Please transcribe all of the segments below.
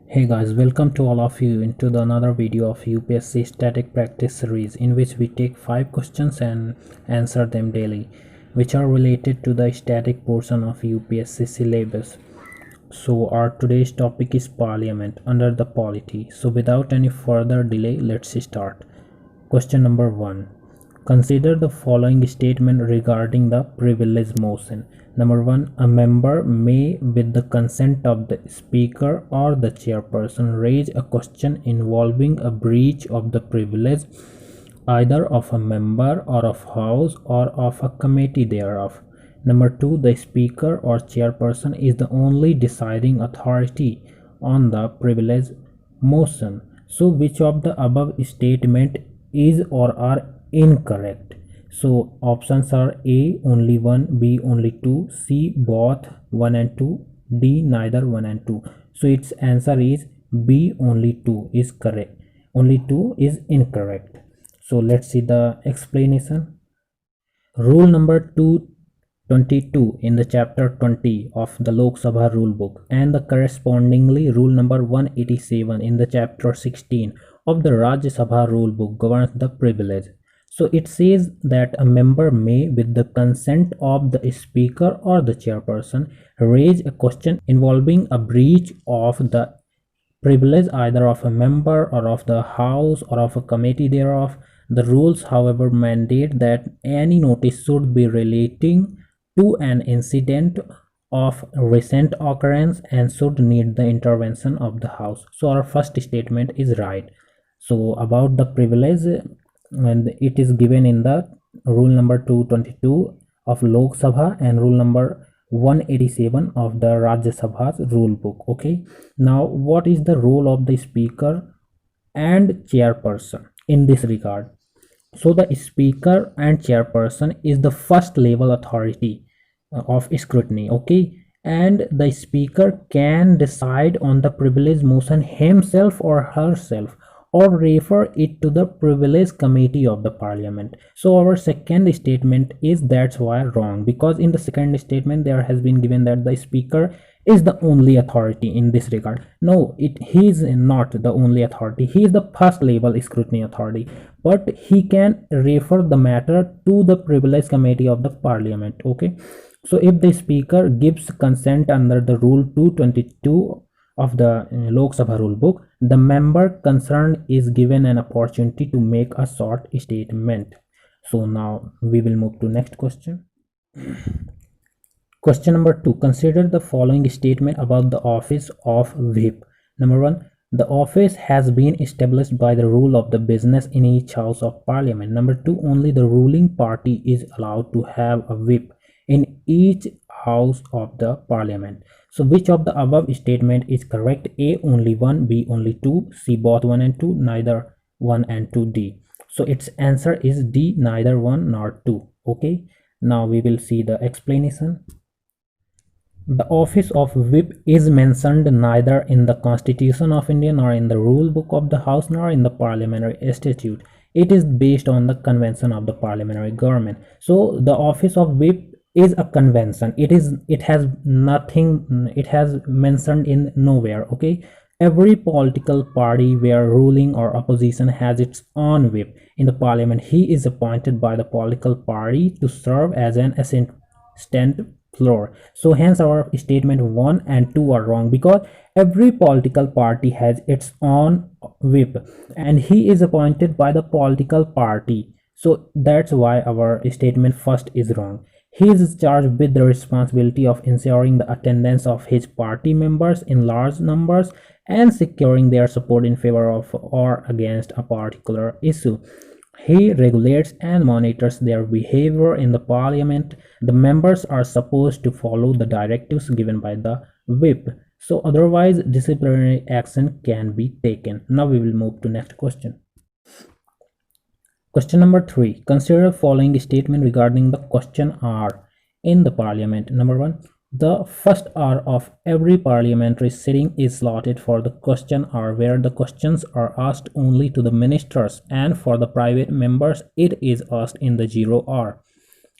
Hey guys, welcome to all of you into another video of UPSC static practice series in which we take 5 questions and answer them daily, which are related to the static portion of UPSC syllabus. So our today's topic is Parliament under the polity. So without any further delay, let's start. Question number 1. Consider the following statement regarding the privilege motion. Number 1. A member may, with the consent of the speaker or the chairperson, raise a question involving a breach of the privilege either of a member or of house or of a committee thereof. Number 2. The speaker or chairperson is the only deciding authority on the privilege motion. So which of the above statement is or are incorrect? So options are A only 1, B only 2, C both 1 and 2, D neither 1 and 2. So its answer is B only 2 is correct. Only 2 is incorrect. So let's see the explanation. Rule number 222 in the chapter 20 of the Lok Sabha rule book and the correspondingly rule number 187 in the chapter 16 of the Rajya Sabha rule book governs the privilege. So it says that a member may, with the consent of the speaker or the chairperson, raise a question involving a breach of the privilege either of a member or of the house or of a committee thereof. The rules, however, mandate that any notice should be relating to an incident of recent occurrence and should need the intervention of the house. So our first statement is right. So about the privilege, and it is given in the rule number 222 of Lok Sabha and rule number 187 of the Rajya Sabha's rule book. Okay, now what is the role of the speaker and chairperson in this regard? So the speaker and chairperson is the first level authority of scrutiny. Okay, and the speaker can decide on the privilege motion himself or herself or refer it to the privilege committee of the parliament. So our second statement is that's why wrong, because in the second statement there has been given that the speaker is the only authority in this regard. No, he is not the only authority. He is the first level scrutiny authority, but he can refer the matter to the privilege committee of the parliament. Okay, so if the speaker gives consent under the rule 222 of the Lok Sabha rule book, the member concerned is given an opportunity to make a short statement. So now we will move to next question. Question number 2. Consider the following statement about the office of whip. Number 1. The office has been established by the rule of the business in each house of parliament. Number 2. Only the ruling party is allowed to have a whip in each house of the parliament. So which of the above statement is correct? A only 1, B only 2, C both 1 and 2, neither 1 and 2, D. So its answer is D, neither 1 nor 2. Okay, now we will see the explanation. The office of whip is mentioned neither in the Constitution of India nor in the rule book of the House nor in the parliamentary statute. It is based on the convention of the parliamentary government. So the office of whip is a convention. It has nothing, it has mentioned in nowhere. Okay, every political party where ruling or opposition has its own whip in the parliament. He is appointed by the political party to serve as an assistant floor. So hence our statement 1 and 2 are wrong, because every political party has its own whip and he is appointed by the political party. So that's why our statement first is wrong. He is charged with the responsibility of ensuring the attendance of his party members in large numbers and securing their support in favor of or against a particular issue. He regulates and monitors their behavior in the parliament. The members are supposed to follow the directives given by the whip. So otherwise disciplinary action can be taken. Now we will move to next question. Question number 3. Consider following statement regarding the question hour in the parliament. Number 1. The first hour of every parliamentary sitting is slotted for the question hour, where the questions are asked only to the ministers, and for the private members it is asked in the 0 hour.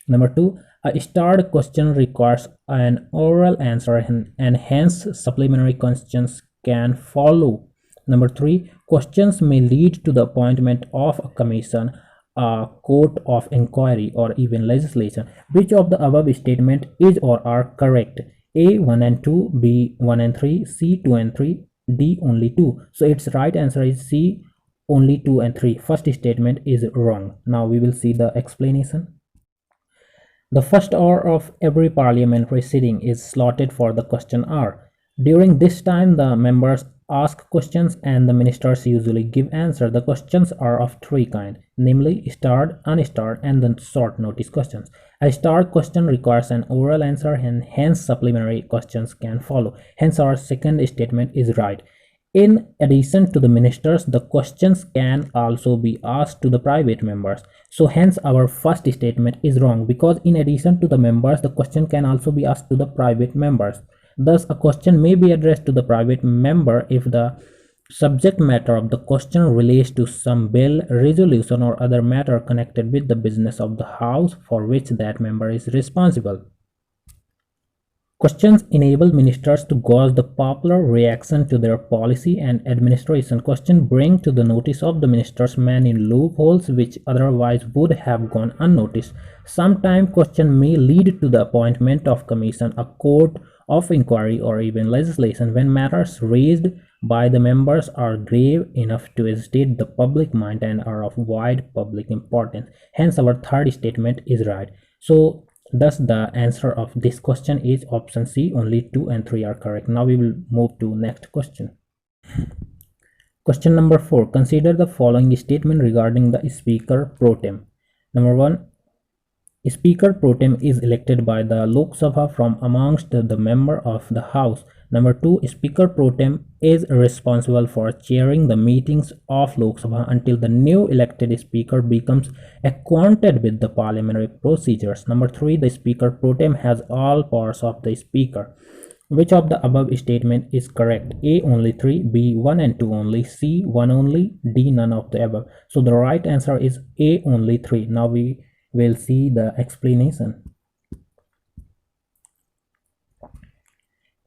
Number 2. A starred question requires an oral answer and hence supplementary questions can follow. Number 3, questions may lead to the appointment of a commission, a court of inquiry, or even legislation. Which of the above statement is or are correct? A 1 and 2, B 1 and 3, C 2 and 3, D only 2. So its right answer is C, only 2 and 3. First statement is wrong. Now we will see the explanation. The first hour of every parliamentary sitting is slotted for the question hour. During this time, the members ask questions and the ministers usually give answer. The questions are of three kinds, namely starred, unstarred, and the short notice questions. A starred question requires an oral answer and hence supplementary questions can follow. Hence our second statement is right. In addition to the ministers, the questions can also be asked to the private members. So hence our first statement is wrong, because in addition to the members, the question can also be asked to the private members. Thus, a question may be addressed to the private member if the subject matter of the question relates to some bill, resolution, or other matter connected with the business of the House for which that member is responsible. Questions enable ministers to gauge the popular reaction to their policy and administration. Questions bring to the notice of the ministers many loopholes which otherwise would have gone unnoticed. Sometimes questions may lead to the appointment of commission, a court of inquiry, or even legislation when matters raised by the members are grave enough to agitate the public mind and are of wide public importance. Hence our third statement is right. So thus the answer of this question is option C, only 2 and 3 are correct. Now we will move to next question. Question number 4. Consider the following statement regarding the Speaker Pro Tem. Number 1. Speaker Pro Tem is elected by the Lok Sabha from amongst the member of the House. Number 2. Speaker Pro Tem is responsible for chairing the meetings of Lok Sabha until the new elected speaker becomes acquainted with the parliamentary procedures. Number 3. The Speaker Pro Tem has all powers of the speaker. Which of the above statement is correct? A only 3, B 1 and 2 only, C 1 only, D none of the above. So the right answer is A only 3. Now we will see the explanation.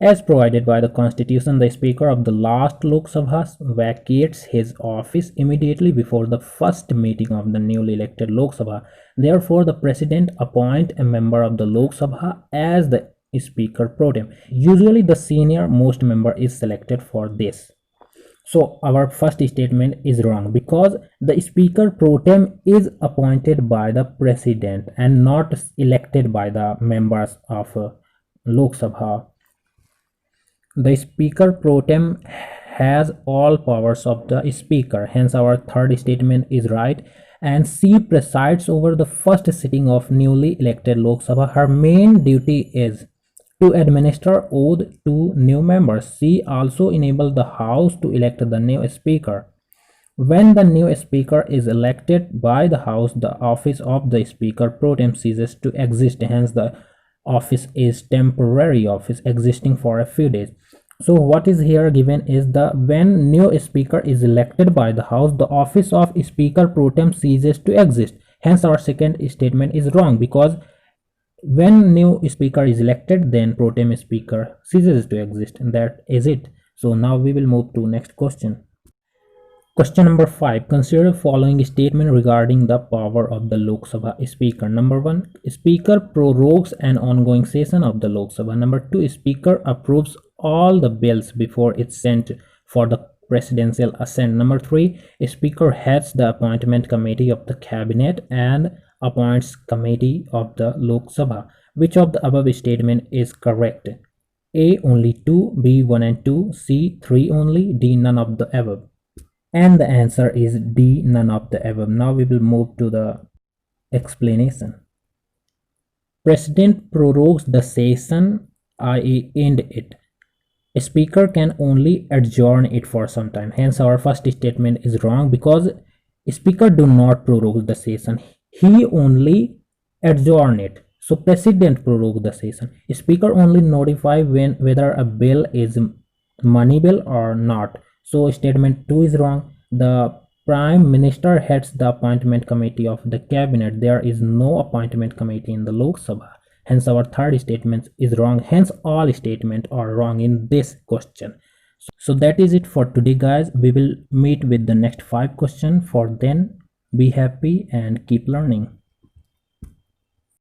As provided by the Constitution, the Speaker of the last Lok Sabha vacates his office immediately before the first meeting of the newly elected Lok Sabha. Therefore, the President appoints a member of the Lok Sabha as the Speaker Pro Tem. Usually, the senior most member is selected for this. So our first statement is wrong, because the Speaker Pro Tem is appointed by the President and not elected by the members of Lok Sabha. The Speaker Pro Tem has all powers of the Speaker. Hence our third statement is right. And C presides over the first sitting of newly elected Lok Sabha. Her main duty is to administer oath to new members. C also enables the House to elect the new Speaker. When the new Speaker is elected by the House, the office of the Speaker Pro Tem ceases to exist. Hence the office is temporary office existing for a few days. So what is here given is the when new speaker is elected by the House, the office of Speaker Pro Tem ceases to exist. Hence our second statement is wrong, because when new speaker is elected, then Pro Tem speaker ceases to exist, and that is it. So now we will move to next question. Question number 5. Consider the following statement regarding the power of the Lok Sabha Speaker. Number 1. Speaker prorogues an ongoing session of the Lok Sabha. Number 2. Speaker approves all the bills before it's sent for the presidential assent. Number 3. Speaker heads the appointment committee of the cabinet and appoints committee of the Lok Sabha. Which of the above statement is correct? A only 2, B 1 and 2, C 3 only, D none of the above. And the answer is D, none of the above. Now we will move to the explanation. President prorogues the session, i.e. end it. A speaker can only adjourn it for some time. Hence our first statement is wrong, because speaker do not prorogue the session. He only adjourn it. So president prorogue the session. Speaker only notify when whether a bill is money bill or not. So statement 2 is wrong. The Prime Minister heads the appointment committee of the cabinet. There is no appointment committee in the Lok Sabha. Hence our third statement is wrong. Hence all statements are wrong in this question. So that is it for today, guys. We will meet with the next 5 questions. For then, be happy and keep learning.